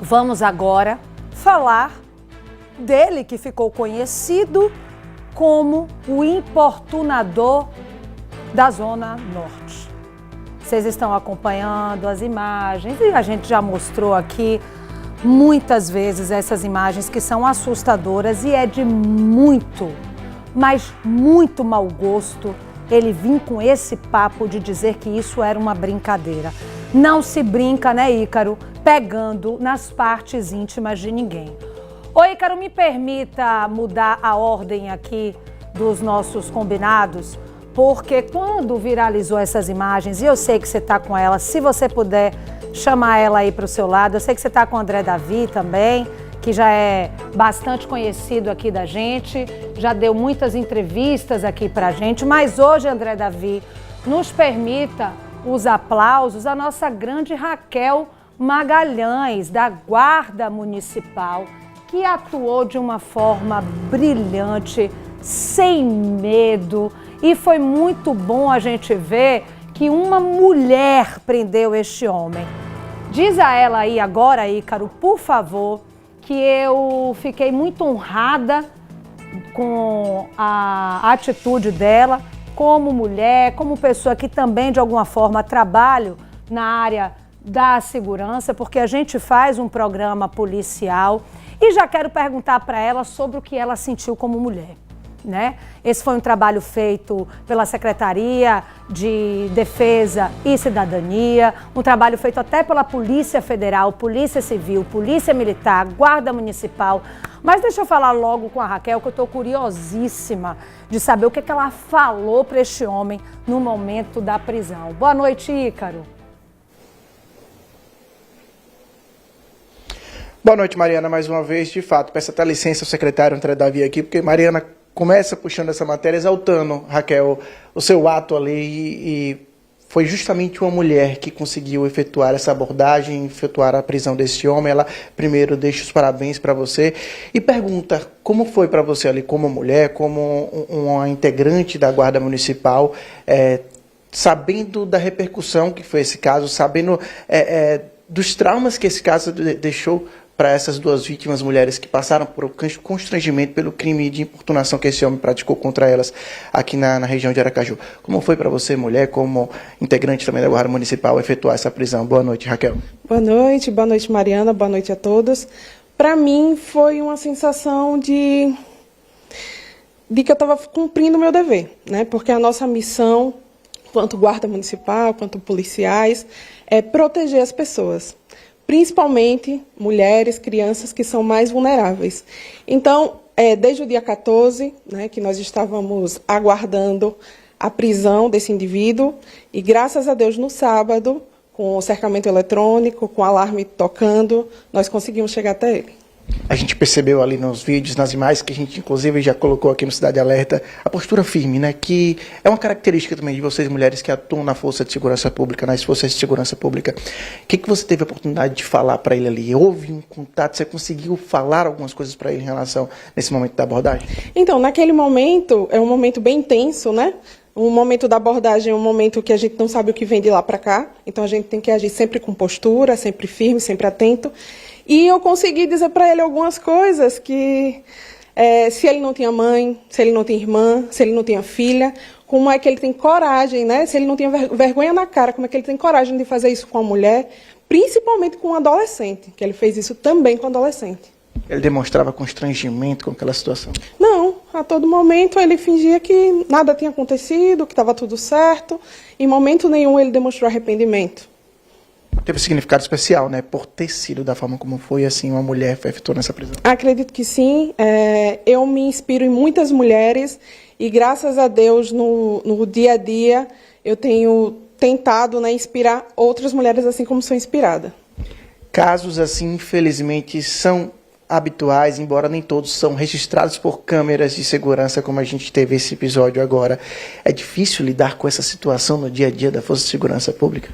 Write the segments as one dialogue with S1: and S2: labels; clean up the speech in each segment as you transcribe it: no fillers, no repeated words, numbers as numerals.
S1: Vamos agora falar dele, que ficou conhecido como o importunador da Zona Norte. Vocês estão acompanhando as imagens e a gente já mostrou aqui muitas vezes essas imagens que são assustadoras e é de muito, mas muito mau gosto ele vir com esse papo de dizer que isso era uma brincadeira. Não se brinca, né, Ícaro, pegando nas partes íntimas de ninguém. Ô, Ícaro, me permita mudar a ordem aqui dos nossos combinados, porque quando viralizou essas imagens, e eu sei que você está com ela, se você puder chamar ela aí para o seu lado, eu sei que você está com o André Davi também, que já é bastante conhecido aqui da gente, já deu muitas entrevistas aqui para a gente, mas hoje, André Davi, nos permita os aplausos à nossa grande Raquel Magalhães, da Guarda Municipal, que atuou de uma forma brilhante, sem medo, e foi muito bom a gente ver que uma mulher prendeu este homem. Diz a ela aí agora, Ícaro, por favor, que eu fiquei muito honrada com a atitude dela, como mulher, como pessoa que também de alguma forma trabalho na área da segurança, porque a gente faz um programa policial e já quero perguntar para ela sobre o que ela sentiu como mulher, né? Esse foi um trabalho feito pela Secretaria de Defesa e Cidadania, um trabalho feito até pela Polícia Federal, Polícia Civil, Polícia Militar, Guarda Municipal. Mas deixa eu falar logo com a Raquel, que eu estou curiosíssima de saber o que ela falou para este homem no momento da prisão. Boa noite, Ícaro.
S2: Boa noite, Mariana, mais uma vez. De fato, peço até licença ao secretário André Davi aqui, porque Mariana começa puxando essa matéria, exaltando, Raquel, o seu ato ali, e foi justamente uma mulher que conseguiu efetuar essa abordagem, efetuar a prisão desse homem. Ela, primeiro, deixa os parabéns para você e pergunta como foi para você ali, como mulher, como uma integrante da Guarda Municipal, sabendo da repercussão que foi esse caso, sabendo dos traumas que esse caso deixou para essas duas vítimas mulheres que passaram por constrangimento pelo crime de importunação que esse homem praticou contra elas aqui na região de Aracaju. Como foi para você, mulher, como integrante também da Guarda Municipal, efetuar essa prisão? Boa noite, Raquel.
S3: Boa noite, Mariana, boa noite a todos. Para mim foi uma sensação de que eu estava cumprindo o meu dever, né? Porque a nossa missão, quanto Guarda Municipal, quanto policiais, é proteger as pessoas, principalmente mulheres, crianças que são mais vulneráveis. Então, desde o dia 14, né, que nós estávamos aguardando a prisão desse indivíduo, e graças a Deus, no sábado, com o cercamento eletrônico, com o alarme tocando, nós conseguimos chegar até ele.
S2: A gente percebeu ali nos vídeos, nas imagens, que a gente inclusive já colocou aqui no Cidade Alerta, a postura firme, né? Que é uma característica também de vocês, mulheres que atuam na Força de Segurança Pública, nas Forças de Segurança Pública. O que você teve a oportunidade de falar para ele ali? Houve um contato? Você conseguiu falar algumas coisas para ele em relação nesse momento da abordagem?
S3: Então, naquele momento, é um momento bem intenso, né? Um momento da abordagem é um momento que a gente não sabe o que vem de lá para cá, então a gente tem que agir sempre com postura, sempre firme, sempre atento. E eu consegui dizer para ele algumas coisas que, se ele não tinha mãe, se ele não tinha irmã, se ele não tinha filha, como é que ele tem coragem, né? Se ele não tinha vergonha na cara, como é que ele tem coragem de fazer isso com a mulher, principalmente com um adolescente, que ele fez isso também com adolescente.
S2: Ele demonstrava constrangimento com aquela situação?
S3: Não, a todo momento ele fingia que nada tinha acontecido, que estava tudo certo. Em momento nenhum ele demonstrou arrependimento.
S2: Teve um significado especial, né? Por ter sido da forma como foi, assim, uma mulher efetuou nessa prisão.
S3: Acredito que sim. Eu me inspiro em muitas mulheres e, graças a Deus, no dia a dia, eu tenho tentado, né, inspirar outras mulheres assim como sou inspirada.
S2: Casos assim, infelizmente, são habituais, embora nem todos são registrados por câmeras de segurança, como a gente teve esse episódio agora. É difícil lidar com essa situação no dia a dia da Força de Segurança Pública?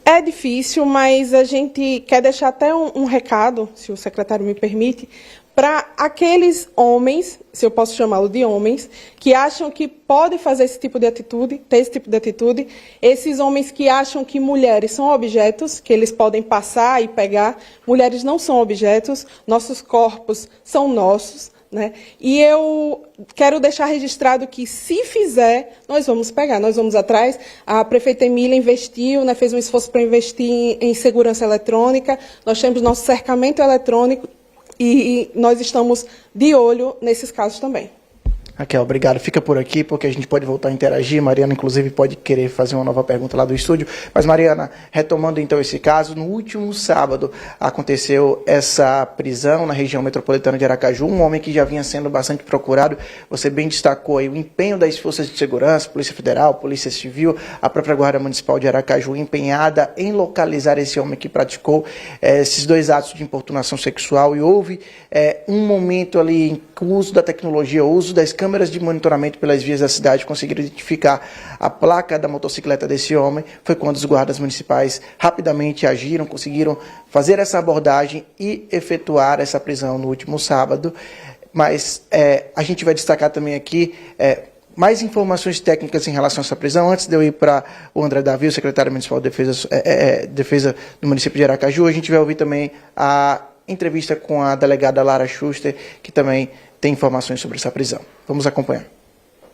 S3: É difícil, mas a gente quer deixar até um recado, se o secretário me permite, para aqueles homens, se eu posso chamá-lo de homens, que acham que podem fazer esse tipo de atitude, ter esse tipo de atitude, esses homens que acham que mulheres são objetos, que eles podem passar e pegar. Mulheres não são objetos, nossos corpos são nossos, né? E eu quero deixar registrado que, se fizer, nós vamos pegar, nós vamos atrás. A prefeita Emília investiu, né, fez um esforço para investir em segurança eletrônica, nós temos nosso cercamento eletrônico, e nós estamos de olho nesses casos também.
S2: Raquel, obrigado. Fica por aqui, porque a gente pode voltar a interagir. Mariana, inclusive, pode querer fazer uma nova pergunta lá do estúdio. Mas, Mariana, retomando então esse caso, no último sábado aconteceu essa prisão na região metropolitana de Aracaju, um homem que já vinha sendo bastante procurado. Você bem destacou aí o empenho das forças de segurança, Polícia Federal, Polícia Civil, a própria Guarda Municipal de Aracaju, empenhada em localizar esse homem que praticou esses dois atos de importunação sexual. E houve um momento ali em que o uso da tecnologia, o uso das câmeras de monitoramento pelas vias da cidade conseguiram identificar a placa da motocicleta desse homem. Foi quando os guardas municipais rapidamente agiram, conseguiram fazer essa abordagem e efetuar essa prisão no último sábado. Mas a gente vai destacar também aqui mais informações técnicas em relação a essa prisão. Antes de eu ir para o André Davi, o secretário municipal de Defesa do município de Aracaju, a gente vai ouvir também a entrevista com a delegada Lara Schuster, que também tem informações sobre essa prisão. Vamos acompanhar.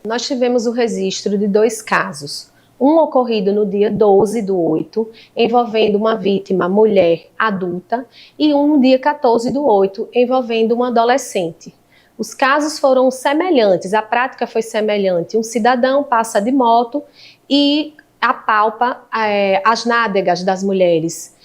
S4: Nós tivemos o registro de 2 casos. Um ocorrido no dia 12/8, envolvendo uma vítima mulher adulta, e um no dia 14/8, envolvendo uma adolescente. Os casos foram semelhantes, a prática foi semelhante. Um cidadão passa de moto e apalpa as nádegas das mulheres.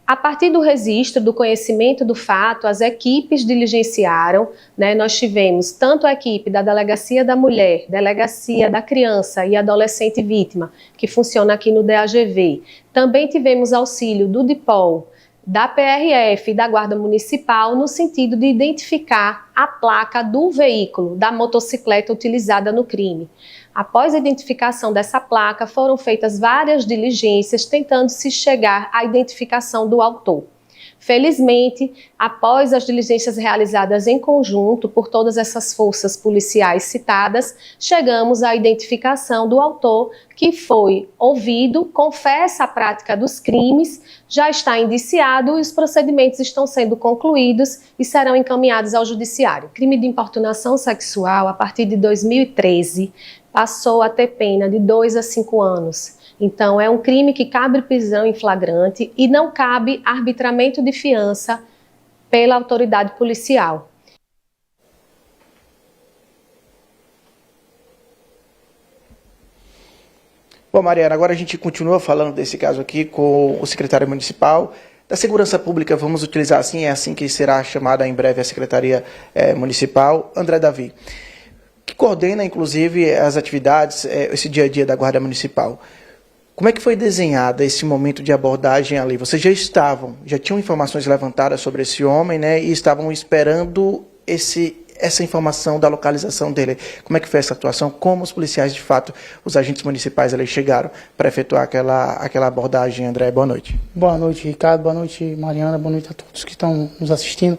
S4: A partir do registro, do conhecimento do fato, as equipes diligenciaram, né? Nós tivemos tanto a equipe da Delegacia da Mulher, Delegacia da Criança e Adolescente Vítima, que funciona aqui no DAGV. Também tivemos auxílio do DIPOL, da PRF e da Guarda Municipal, no sentido de identificar a placa do veículo, da motocicleta utilizada no crime. Após a identificação dessa placa, foram feitas várias diligências tentando se chegar à identificação do autor. Felizmente, após as diligências realizadas em conjunto por todas essas forças policiais citadas, chegamos à identificação do autor, que foi ouvido, confessa a prática dos crimes, já está indiciado e os procedimentos estão sendo concluídos e serão encaminhados ao judiciário. O crime de importunação sexual, a partir de 2013, passou a ter pena de 2 a 5 anos. Então, é um crime que cabe prisão em flagrante e não cabe arbitramento de fiança pela autoridade policial.
S2: Bom, Mariana, agora a gente continua falando desse caso aqui com o secretário municipal da Segurança Pública, vamos utilizar assim, é assim que será chamada em breve a Secretaria Municipal, André Davi, que coordena, inclusive, as atividades, esse dia a dia da Guarda Municipal. Como é que foi desenhada esse momento de abordagem ali? Vocês já tinham informações levantadas sobre esse homem, né? E estavam esperando essa informação da localização dele. Como é que foi essa atuação? Como os policiais, de fato, os agentes municipais ali chegaram para efetuar aquela abordagem, André? Boa noite.
S5: Boa noite, Ricardo. Boa noite, Mariana. Boa noite a todos que estão nos assistindo.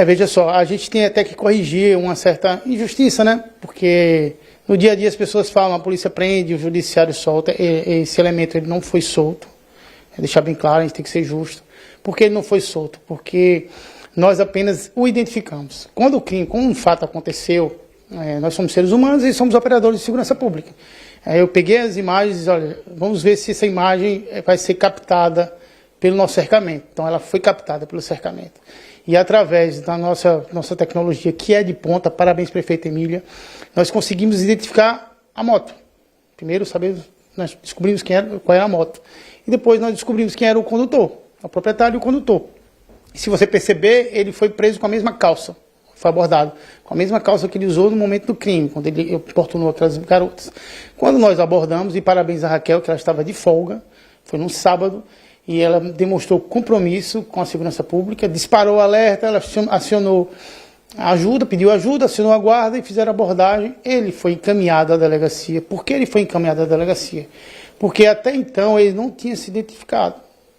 S5: Veja só, a gente tem até que corrigir uma certa injustiça, né? Porque no dia a dia as pessoas falam, a polícia prende, o judiciário solta. Esse elemento ele não foi solto. Deixar bem claro, a gente tem que ser justo. Por que ele não foi solto? Porque nós apenas o identificamos. Quando um fato aconteceu, nós somos seres humanos e somos operadores de segurança pública. Eu peguei as imagens, olha, vamos ver se essa imagem vai ser captada pelo nosso cercamento. Então ela foi captada pelo cercamento. E através da nossa tecnologia, que é de ponta, parabéns prefeita Emília, nós conseguimos identificar a moto. Primeiro nós descobrimos qual era a moto. E depois nós descobrimos quem era o condutor, o proprietário e o condutor. E se você perceber, ele foi preso com a mesma calça, foi abordado com a mesma calça que ele usou no momento do crime, quando ele importunou aquelas garotas. Quando nós abordamos, e parabéns a Raquel, que ela estava de folga, foi num sábado, e ela demonstrou compromisso com a segurança pública, disparou o alerta, ela acionou ajuda, pediu ajuda, acionou a guarda e fizeram a abordagem. Ele foi encaminhado à delegacia. Por que ele foi encaminhado à delegacia? Porque até então ele não tinha se identificado.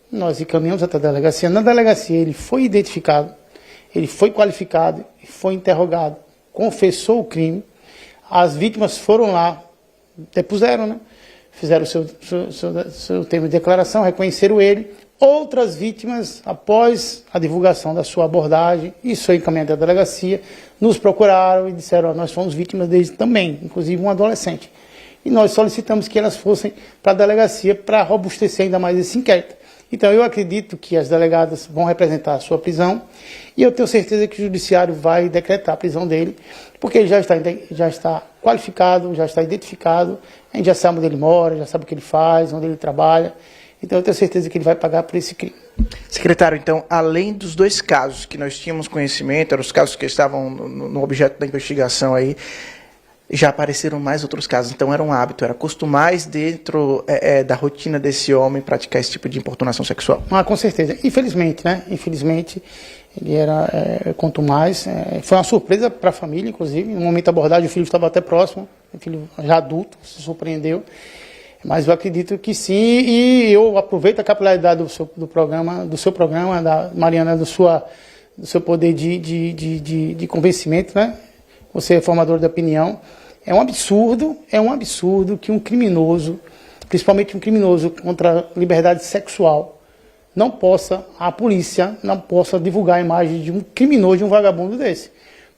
S5: Nós encaminhamos até a delegacia. Na delegacia ele foi identificado. Ele foi qualificado, foi interrogado, confessou o crime, as vítimas foram lá, depuseram, né? Fizeram o seu termo de declaração, reconheceram ele. Outras vítimas, após a divulgação da sua abordagem e seu encaminhamento à delegacia, nos procuraram e disseram: nós fomos vítimas deles também, inclusive um adolescente. E nós solicitamos que elas fossem para a delegacia para robustecer ainda mais esse inquérito. Então eu acredito que as delegadas vão representar a sua prisão e eu tenho certeza que o judiciário vai decretar a prisão dele, porque ele já está qualificado, já está identificado, a gente já sabe onde ele mora, já sabe o que ele faz, onde ele trabalha. Então eu tenho certeza que ele vai pagar por esse crime.
S2: Secretário, então, além dos 2 casos que nós tínhamos conhecimento, eram os casos que estavam no objeto da investigação aí, já apareceram mais outros casos. Então era um hábito, era costumais dentro da rotina desse homem praticar esse tipo de importunação sexual.
S5: Ah, com certeza. Infelizmente, né? Infelizmente, ele era quanto mais. Foi uma surpresa para a família, inclusive. No momento da abordagem, o filho estava até próximo, o filho já adulto, se surpreendeu. Mas eu acredito que sim, e eu aproveito a capilaridade do seu programa, da Mariana, do seu poder de convencimento, né? Você é formador de opinião. É um absurdo que um criminoso, principalmente um criminoso contra a liberdade sexual, a polícia não possa divulgar a imagem de um criminoso, de um vagabundo desse.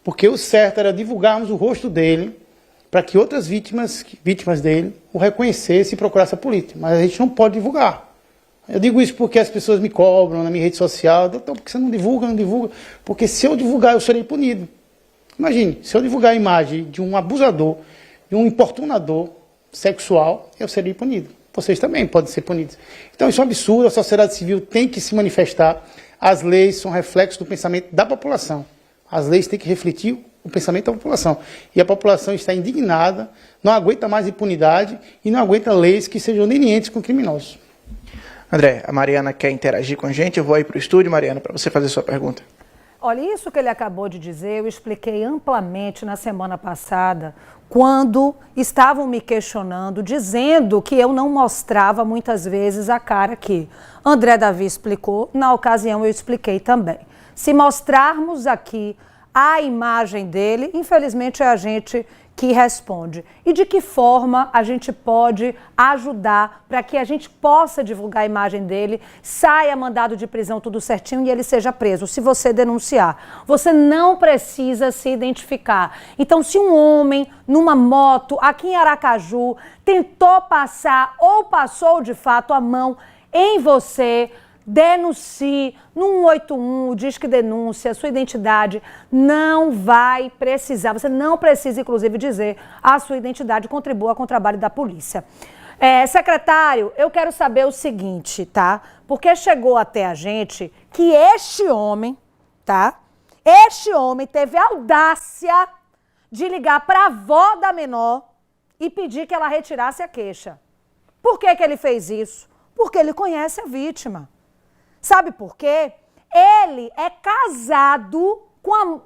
S5: Porque o certo era divulgarmos o rosto dele, para que outras vítimas dele o reconhecessem e procurassem a polícia. Mas a gente não pode divulgar. Eu digo isso porque as pessoas me cobram na minha rede social. Então, por que você não divulga? Não divulga? Porque se eu divulgar, eu serei punido. Imagine, se eu divulgar a imagem de um abusador, de um importunador sexual, eu serei punido. Vocês também podem ser punidos. Então, isso é um absurdo. A sociedade civil tem que se manifestar. As leis são reflexos do pensamento da população. As leis têm que refletir o pensamento da população. E a população está indignada, não aguenta mais impunidade e não aguenta leis que sejam lenientes com criminosos.
S2: André, a Mariana quer interagir com a gente. Eu vou aí para o estúdio, Mariana, para você fazer sua pergunta.
S1: Olha, isso que ele acabou de dizer, eu expliquei amplamente na semana passada, quando estavam me questionando, dizendo que eu não mostrava muitas vezes a cara aqui. André Davi explicou, na ocasião eu expliquei também. Se mostrarmos aqui a imagem dele, infelizmente é a gente que responde. E de que forma a gente pode ajudar para que a gente possa divulgar a imagem dele, saia mandado de prisão tudo certinho e ele seja preso, se você denunciar. Você não precisa se identificar. Então, se um homem numa moto aqui em Aracaju tentou passar ou passou de fato a mão em você, denuncie no 181, Disque Denúncia, sua identidade não vai precisar, você não precisa, inclusive, dizer a sua identidade, contribua com o trabalho da polícia. Secretário, eu quero saber o seguinte, tá? Porque chegou até a gente que este homem, tá? Este homem teve a audácia de ligar para a avó da menor e pedir que ela retirasse a queixa. Por que que ele fez isso? Porque ele conhece a vítima. Sabe por quê? Ele é casado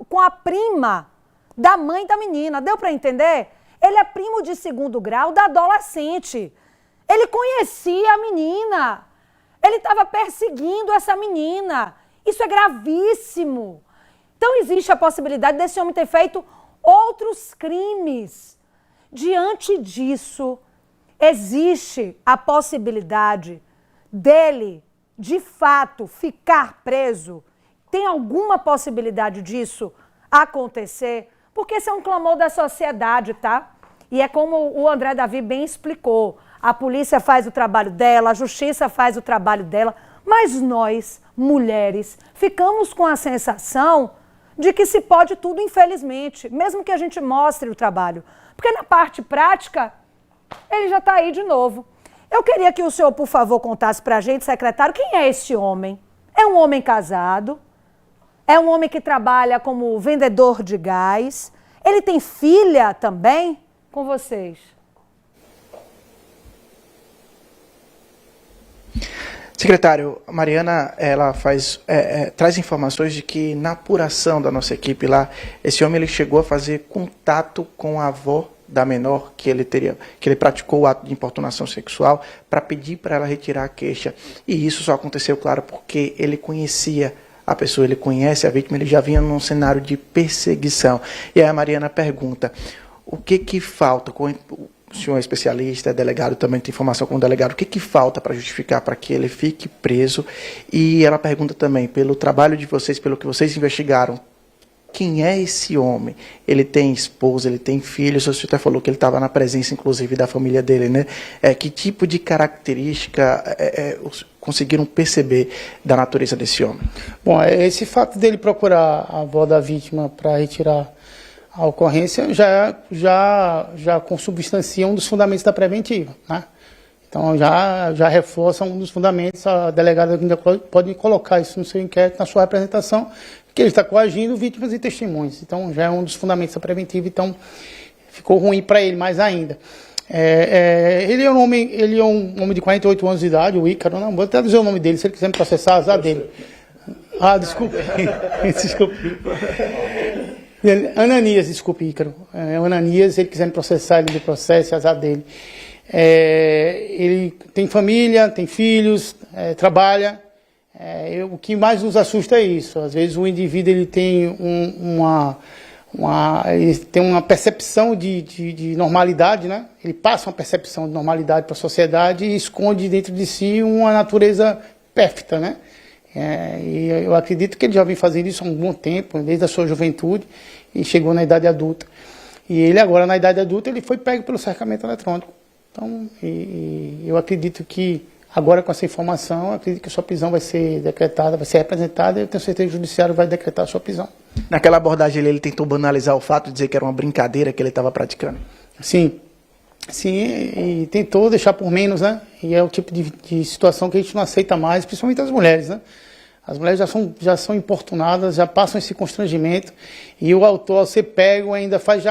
S1: com a prima da mãe da menina. Deu para entender? Ele é primo de 2º grau da adolescente. Ele conhecia a menina. Ele estava perseguindo essa menina. Isso é gravíssimo. Então existe a possibilidade desse homem ter feito outros crimes. Diante disso, existe a possibilidade dele de fato ficar preso? Tem alguma possibilidade disso acontecer? Porque esse é um clamor da sociedade, tá? E é como o André Davi bem explicou. A polícia faz o trabalho dela, a justiça faz o trabalho dela, mas nós, mulheres, ficamos com a sensação de que se pode tudo, infelizmente, mesmo que a gente mostre o trabalho. Porque na parte prática, ele já está aí de novo. Eu queria que o senhor, por favor, contasse para a gente, secretário, quem é esse homem? É um homem casado? É um homem que trabalha como vendedor de gás? Ele tem filha também com vocês?
S2: Secretário, a Mariana, ela traz informações de que na apuração da nossa equipe lá, esse homem ele chegou a fazer contato com a avó da menor que ele praticou o ato de importunação sexual para pedir para ela retirar a queixa. E isso só aconteceu, claro, porque ele conhecia a pessoa, ele conhece a vítima, ele já vinha num cenário de perseguição. E aí a Mariana pergunta, o que falta? O senhor é especialista, é delegado, também tem informação como delegado, o que falta para justificar para que ele fique preso? E ela pergunta também, pelo trabalho de vocês, pelo que vocês investigaram, quem é esse homem? Ele tem esposa, ele tem filhos, o senhor até falou que ele estava na presença, inclusive, da família dele, né? Que tipo de característica conseguiram perceber da natureza desse homem?
S5: Bom, esse fato dele procurar a avó da vítima para retirar a ocorrência já consubstancia um dos fundamentos da preventiva, né? Então já reforça um dos fundamentos, a delegada ainda pode colocar isso no seu inquérito, na sua representação, que ele está coagindo vítimas e testemunhas. Então já é um dos fundamentos da preventiva, então ficou ruim para ele mais ainda. Ele é um homem de 48 anos de idade, o Ícaro, não vou até dizer o nome dele, se ele quiser me processar, azar dele. Ah, desculpe. Desculpe. Ananias, desculpe, Ícaro. O Ananias, se ele quiser me processar, ele me processa, azar dele. Ele tem família, tem filhos, trabalha. O que mais nos assusta é isso. Às vezes o indivíduo ele tem ele tem uma percepção de normalidade, né? Ele passa uma percepção de normalidade para a sociedade e esconde dentro de si uma natureza pérfida, né? E eu acredito que ele já vem fazendo isso há um bom tempo, desde a sua juventude, e chegou na idade adulta. E ele agora, na idade adulta, ele foi pego pelo cercamento eletrônico. Então, eu acredito que agora com essa informação, eu acredito que a sua prisão vai ser decretada, vai ser representada, e eu tenho certeza que o judiciário vai decretar a sua prisão. Naquela abordagem ele tentou banalizar o fato de dizer que era uma brincadeira que ele estava praticando? Sim, e tentou deixar por menos, né? E é o tipo de situação que a gente não aceita mais, principalmente as mulheres, né? As mulheres já são importunadas, já passam esse constrangimento, e o autor, ao ser pego, ainda faz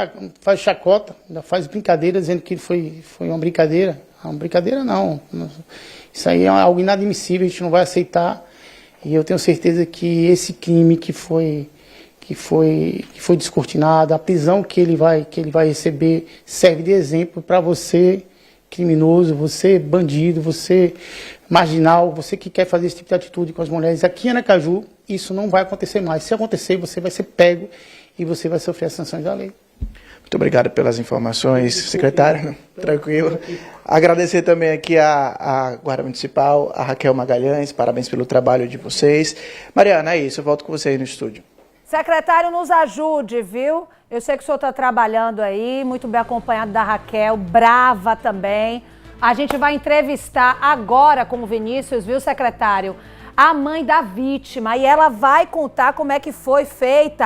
S5: chacota, ainda faz brincadeira, dizendo que foi uma brincadeira. Uma brincadeira não. Isso aí é algo inadmissível, a gente não vai aceitar. E eu tenho certeza que esse crime que foi descortinado, a prisão que ele vai receber, serve de exemplo para você, criminoso, você bandido, você marginal, você que quer fazer esse tipo de atitude com as mulheres. Aqui em Aracaju, isso não vai acontecer mais. Se acontecer, você vai ser pego e você vai sofrer as sanções da lei. Muito obrigado pelas informações, secretário. Tranquilo. Agradecer também aqui a Guarda Municipal, a Raquel Magalhães, parabéns pelo trabalho de vocês. Mariana, é isso, eu volto com você aí no estúdio.
S1: Secretário, nos ajude, viu? Eu sei que o senhor está trabalhando aí, muito bem acompanhado da Raquel, brava também. A gente vai entrevistar agora com o Vinícius, viu, secretário? A mãe da vítima, e ela vai contar como é que foi feito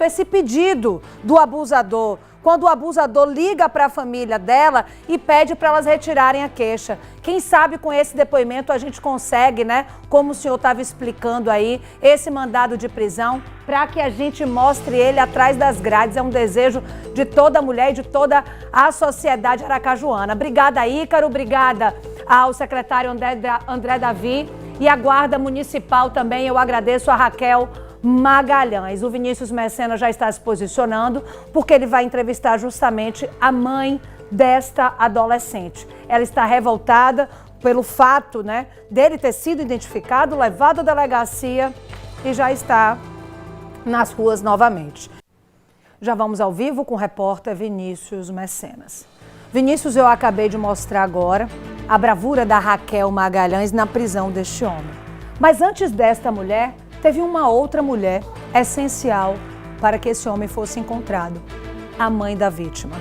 S1: esse pedido do abusador. Quando o abusador liga para a família dela e pede para elas retirarem a queixa. Quem sabe com esse depoimento a gente consegue, né, como o senhor estava explicando aí, esse mandado de prisão, para que a gente mostre ele atrás das grades. É um desejo de toda mulher e de toda a sociedade aracajuana. Obrigada, Ícaro, obrigada ao secretário André Davi e à Guarda Municipal também. Eu agradeço a Raquel Magalhães. O Vinícius Messena já está se posicionando porque ele vai entrevistar justamente a mãe desta adolescente. Ela está revoltada pelo fato, né, dele ter sido identificado, levado à delegacia e já está nas ruas novamente. Já vamos ao vivo com o repórter Vinícius Mecenas. Vinícius, eu acabei de mostrar agora a bravura da Raquel Magalhães na prisão deste homem. Mas antes desta mulher, teve uma outra mulher essencial para que esse homem fosse encontrado. A mãe da vítima.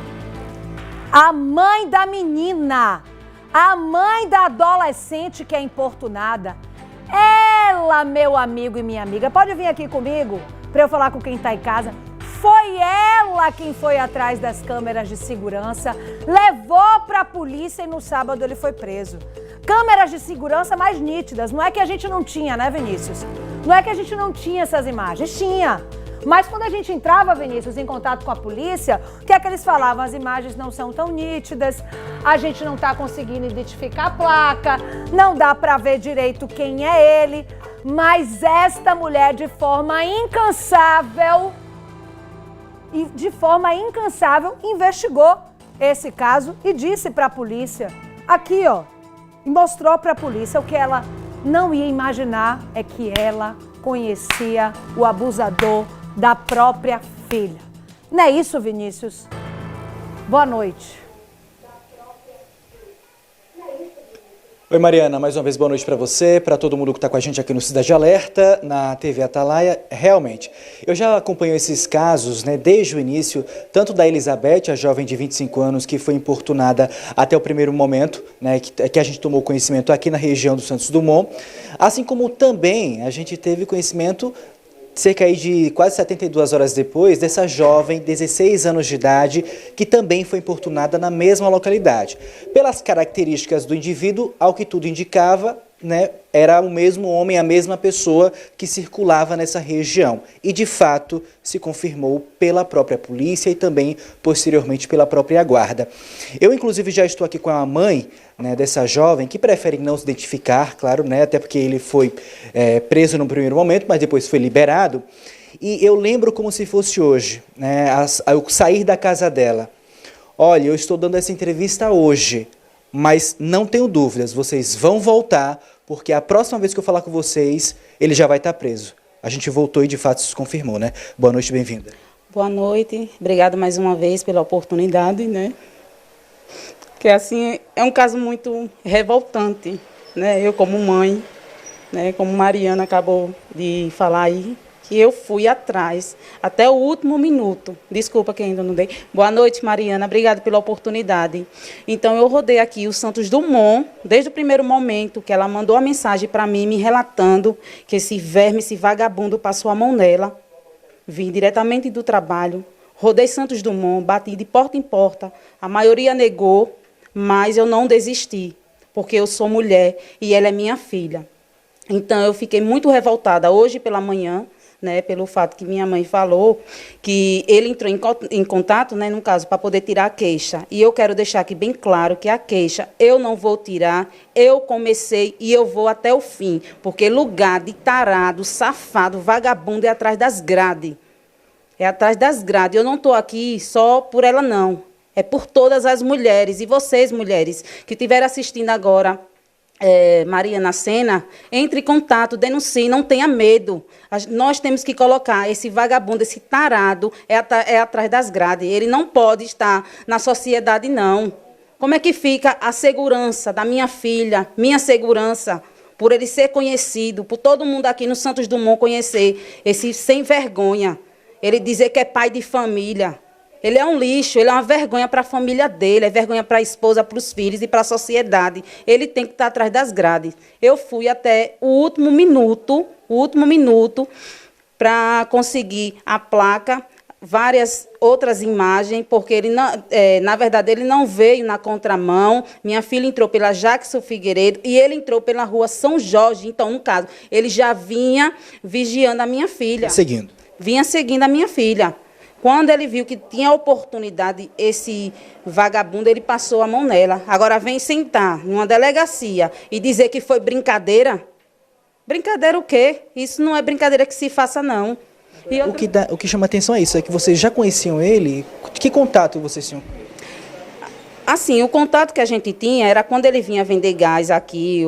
S1: A mãe da menina. A mãe da adolescente que é importunada. Ela, meu amigo e minha amiga, pode vir aqui comigo para eu falar com quem está em casa. Foi ela quem foi atrás das câmeras de segurança, levou para a polícia e no sábado ele foi preso. Câmeras de segurança mais nítidas. Não é que a gente não tinha, né, Vinícius? Não é que a gente não tinha essas imagens. Tinha. Mas quando a gente entrava, Vinícius, em contato com a polícia, o que é que eles falavam? As imagens não são tão nítidas, a gente não está conseguindo identificar a placa, não dá para ver direito quem é ele. Mas esta mulher, de forma incansável, investigou esse caso e disse para a polícia, aqui ó, e mostrou para a polícia o que ela não ia imaginar é que ela conhecia o abusador da própria filha. Não é isso, Vinícius? Boa noite.
S6: Oi, Mariana, mais uma vez boa noite para você, para todo mundo que está com a gente aqui no Cidade Alerta, na TV Atalaia. Realmente, eu já acompanho esses casos, né, desde o início, tanto da Elizabeth, a jovem de 25 anos que foi importunada até o primeiro momento, né, que a gente tomou conhecimento aqui na região do Santos Dumont, assim como também a gente teve conhecimento cerca aí de quase 72 horas depois, dessa jovem, 16 anos de idade, que também foi importunada na mesma localidade. Pelas características do indivíduo, ao que tudo indicava, né, era o mesmo homem, a mesma pessoa que circulava nessa região. E, de fato, se confirmou pela própria polícia e também, posteriormente, pela própria guarda. Eu, inclusive, já estou aqui com a mãe, né, dessa jovem, que prefere não se identificar, claro, né, até porque ele foi preso no primeiro momento, mas depois foi liberado. E eu lembro como se fosse hoje, né, ao sair da casa dela. Olha, eu estou dando essa entrevista hoje, mas não tenho dúvidas, vocês vão voltar, porque a próxima vez que eu falar com vocês, ele já vai estar preso. A gente voltou e de fato se confirmou, né? Boa noite, bem-vinda.
S7: Boa noite, obrigado mais uma vez pela oportunidade, né? Que assim, é um caso muito revoltante, né? Eu como mãe, né, como Mariana acabou de falar aí, que eu fui atrás até o último minuto. Desculpa que ainda não dei. Boa noite, Mariana. Obrigada pela oportunidade. Então, eu rodei aqui o Santos Dumont, desde o primeiro momento que ela mandou a mensagem para mim, me relatando que esse verme, esse vagabundo passou a mão nela. Vim diretamente do trabalho, rodei Santos Dumont, bati de porta em porta. A maioria negou, mas eu não desisti, porque eu sou mulher e ela é minha filha. Então, eu fiquei muito revoltada hoje pela manhã, né, pelo fato que minha mãe falou que ele entrou em contato, né, no caso, para poder tirar a queixa. E eu quero deixar aqui bem claro que a queixa eu não vou tirar, eu comecei e eu vou até o fim, porque lugar de tarado, safado, vagabundo é atrás das grades. É atrás das grades. Eu não estou aqui só por ela, não. É por todas as mulheres. E vocês, mulheres, que estiverem assistindo agora, Maria na cena, entre em contato, denuncie, não tenha medo. Nós temos que colocar esse vagabundo, esse tarado, é atrás das grades. Ele não pode estar na sociedade, não. Como é que fica a segurança da minha filha, minha segurança, por ele ser conhecido, por todo mundo aqui no Santos Dumont conhecer esse sem vergonha, ele dizer que é pai de família. Ele é um lixo, ele é uma vergonha para a família dele, é vergonha para a esposa, para os filhos e para a sociedade. Ele tem que estar atrás das grades. Eu fui até o último minuto para conseguir a placa, várias outras imagens, porque ele não, na verdade ele não veio na contramão. Minha filha entrou pela Jackson Figueiredo e ele entrou pela rua São Jorge. Então, no caso, ele já vinha vigiando a minha filha. Vinha seguindo a minha filha. Quando ele viu que tinha oportunidade, esse vagabundo, ele passou a mão nela. Agora vem sentar numa delegacia e dizer que foi brincadeira. Brincadeira o quê? Isso não é brincadeira que se faça, não. E
S6: o que chama atenção é isso, é que vocês já conheciam ele? Que contato vocês tinham?
S7: Assim, o contato que a gente tinha era quando ele vinha vender gás aqui,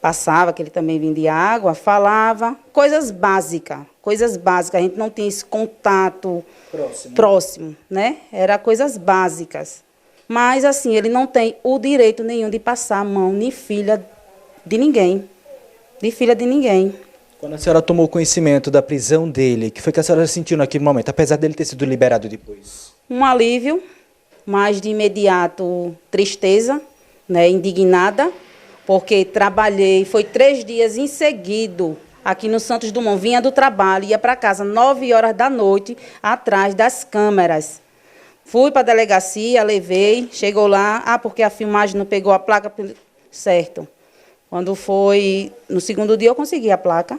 S7: passava, que ele também vendia água, falava coisas básicas. A gente não tinha esse contato próximo, né? Era coisas básicas. Mas, assim, ele não tem o direito nenhum de passar a mão, nem filha de ninguém. De filha de ninguém.
S6: Quando a senhora tomou conhecimento da prisão dele, o que foi que a senhora sentiu naquele momento, apesar dele ter sido liberado depois?
S7: Um alívio, mas de imediato tristeza, né? Indignada, porque trabalhei, foi 3 dias em seguida, aqui no Santos Dumont, vinha do trabalho, ia para casa 9 horas da noite, atrás das câmeras. Fui para a delegacia, levei, chegou lá, porque a filmagem não pegou a placa, certo. Quando foi, no segundo dia eu consegui a placa,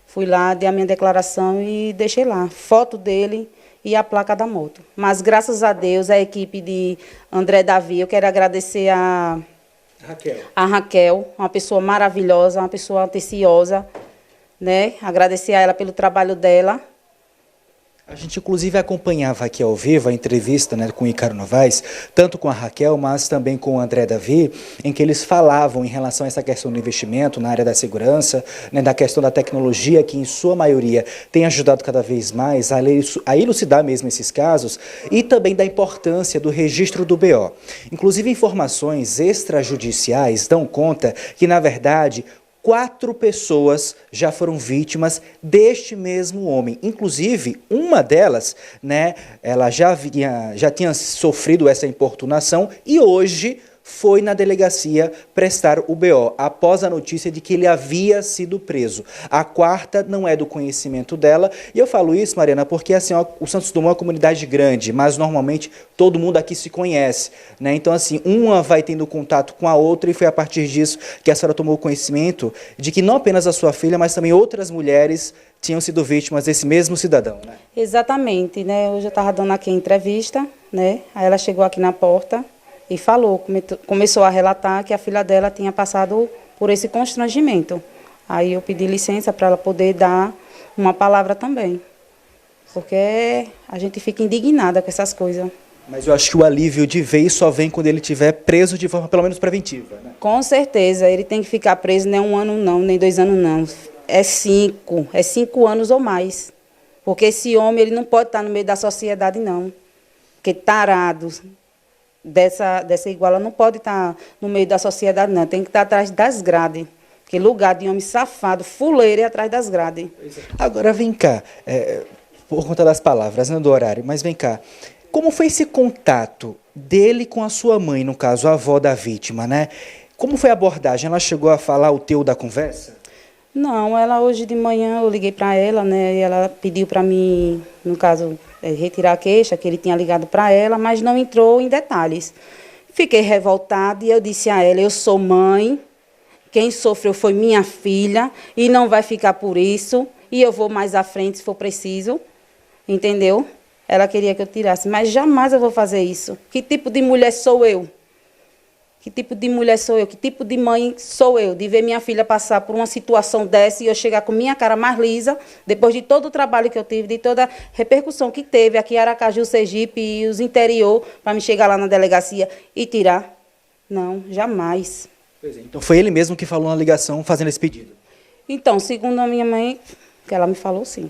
S7: fui lá, dei a minha declaração e deixei lá, foto dele e a placa da moto. Mas, graças a Deus, a equipe de André Davi, eu quero agradecer a Raquel, uma pessoa maravilhosa, uma pessoa atenciosa, né? Agradecer a ela pelo trabalho dela.
S6: A gente, inclusive, acompanhava aqui ao vivo a entrevista, né, com o Ícaro Novaes, tanto com a Raquel, mas também com o André Davi, em que eles falavam em relação a essa questão do investimento na área da segurança, né, da questão da tecnologia, que em sua maioria tem ajudado cada vez mais a elucidar mesmo esses casos, e também da importância do registro do BO. Inclusive, informações extrajudiciais dão conta que, na verdade, 4 pessoas já foram vítimas deste mesmo homem. Inclusive, uma delas, né, ela já tinha sofrido essa importunação e hoje foi na delegacia prestar o BO, após a notícia de que ele havia sido preso. A 4ª não é do conhecimento dela, e eu falo isso, Mariana, porque assim, ó, o Santos Dumont é uma comunidade grande, mas normalmente todo mundo aqui se conhece, né? Então assim, uma vai tendo contato com a outra, e foi a partir disso que a senhora tomou conhecimento de que não apenas a sua filha, mas também outras mulheres tinham sido vítimas desse mesmo cidadão, né?
S7: Exatamente, né? Hoje eu estava dando aqui a entrevista, né? Aí ela chegou aqui na porta e falou, começou a relatar que a filha dela tinha passado por esse constrangimento. Aí eu pedi licença para ela poder dar uma palavra também, porque a gente fica indignada com essas coisas.
S6: Mas eu acho que o alívio de vez só vem quando ele estiver preso de forma pelo menos preventiva, né?
S7: Com certeza, ele tem que ficar preso nem 1 ano não, nem 2 anos não. É 5 anos ou mais. Porque esse homem ele não pode estar no meio da sociedade não. Porque tarado dessa iguala não pode estar no meio da sociedade não, tem que estar atrás das grades. Porque lugar de homem safado, fuleiro, é atrás das grades.
S6: Agora vem cá, por conta das palavras, né, do horário, mas vem cá. Como foi esse contato dele com a sua mãe, no caso, a avó da vítima, né? Como foi a abordagem? Ela chegou a falar o teu da conversa?
S7: Não, ela hoje de manhã eu liguei para ela, né? E ela pediu para mim, no caso, retirar a queixa, que ele tinha ligado para ela, mas não entrou em detalhes. Fiquei revoltada e eu disse a ela, eu sou mãe, quem sofreu foi minha filha e não vai ficar por isso, e eu vou mais à frente se for preciso, entendeu? Ela queria que eu tirasse, mas jamais eu vou fazer isso. Que tipo de mulher sou eu? Que tipo de mulher sou eu? Que tipo de mãe sou eu? De ver minha filha passar por uma situação dessa e eu chegar com minha cara mais lisa, depois de todo o trabalho que eu tive, de toda a repercussão que teve aqui em Aracaju, Sergipe e os interior, para me chegar lá na delegacia e tirar? Não, jamais.
S6: Pois é, então foi ele mesmo que falou na ligação fazendo esse pedido?
S7: Então, segundo a minha mãe, que ela me falou sim.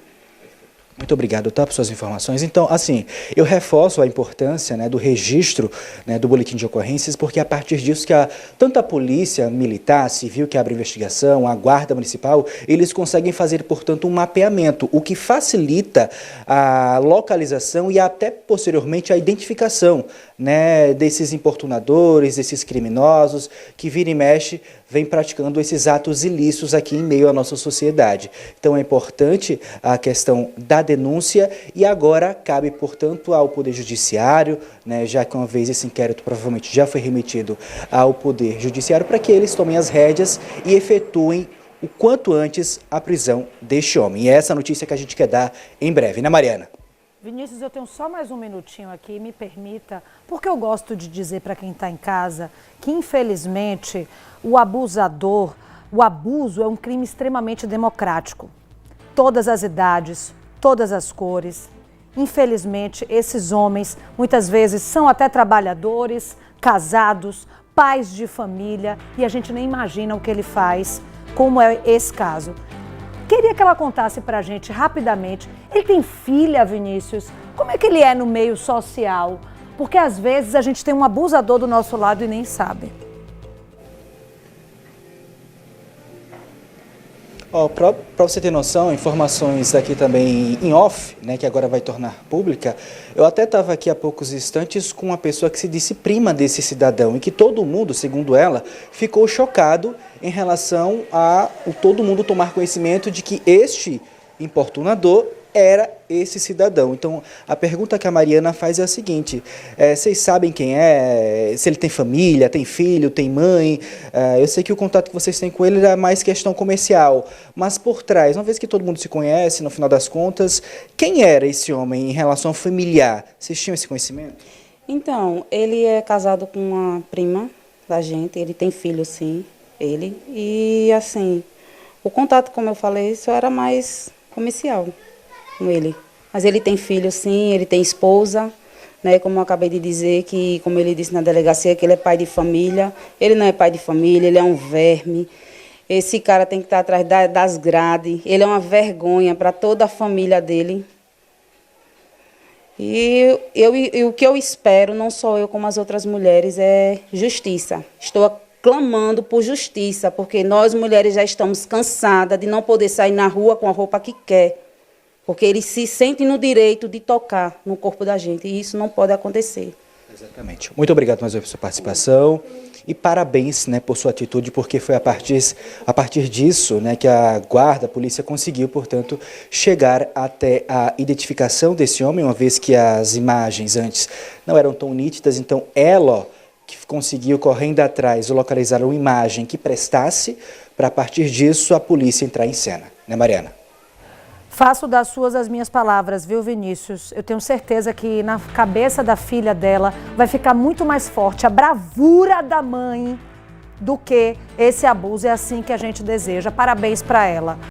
S6: Muito obrigado, tá, por suas informações. Então, assim, eu reforço a importância, né, do registro, né, do boletim de ocorrências, porque é a partir disso que tanto a polícia militar, civil que abre investigação, a guarda municipal, eles conseguem fazer, portanto, um mapeamento, o que facilita a localização e até, posteriormente, a identificação, né, desses importunadores, desses criminosos, que vira e mexe, vem praticando esses atos ilícitos aqui em meio à nossa sociedade. Então é importante a questão da denúncia e agora cabe, portanto, ao Poder Judiciário, né, já que uma vez esse inquérito provavelmente já foi remetido ao Poder Judiciário, para que eles tomem as rédeas e efetuem o quanto antes a prisão deste homem. E é essa notícia que a gente quer dar em breve, né, Mariana?
S1: Vinícius, eu tenho só mais um minutinho aqui, me permita, porque eu gosto de dizer para quem está em casa que, infelizmente, o abusador, o abuso é um crime extremamente democrático. Todas as idades, todas as cores. Infelizmente, esses homens, muitas vezes, são até trabalhadores, casados, pais de família, e a gente nem imagina o que ele faz, como é esse caso. Queria que ela contasse pra gente rapidamente. Ele tem filha, Vinícius? Como é que ele é no meio social? Porque às vezes a gente tem um abusador do nosso lado e nem sabe.
S6: Para você ter noção, informações aqui também em off, né, que agora vai tornar pública, eu até estava aqui há poucos instantes com uma pessoa que se disse prima desse cidadão e que todo mundo, segundo ela, ficou chocado em relação a todo mundo tomar conhecimento de que este importunador era esse cidadão. Então, a pergunta que a Mariana faz é a seguinte, vocês sabem quem é, se ele tem família, tem filho, tem mãe, eu sei que o contato que vocês têm com ele era mais questão comercial, mas por trás, uma vez que todo mundo se conhece, no final das contas, quem era esse homem em relação familiar? Vocês tinham esse conhecimento?
S7: Então, ele é casado com uma prima da gente, ele tem filho, sim, ele, e assim, o contato, como eu falei, só era mais comercial com ele. Mas ele tem filho, sim, ele tem esposa, né? Como eu acabei de dizer, que, como ele disse na delegacia, que ele é pai de família. Ele não é pai de família, ele é um verme. Esse cara tem que estar atrás das grades. Ele é uma vergonha para toda a família dele. E o que eu espero, não só eu como as outras mulheres, é justiça. Estou clamando por justiça, porque nós mulheres já estamos cansadas de não poder sair na rua com a roupa que quer. Porque eles se sentem no direito de tocar no corpo da gente, e isso não pode acontecer.
S6: Exatamente. Muito obrigado mais uma vez pela sua participação e parabéns, né, por sua atitude, porque foi a partir disso, né, que a guarda, a polícia conseguiu, portanto, chegar até a identificação desse homem, uma vez que as imagens antes não eram tão nítidas. Então ela que conseguiu, correndo atrás, localizar uma imagem que prestasse para, a partir disso, a polícia entrar em cena. Né, Mariana?
S1: Faço das suas as minhas palavras, viu, Vinícius? Eu tenho certeza que na cabeça da filha dela vai ficar muito mais forte a bravura da mãe do que esse abuso. É assim que a gente deseja. Parabéns para ela.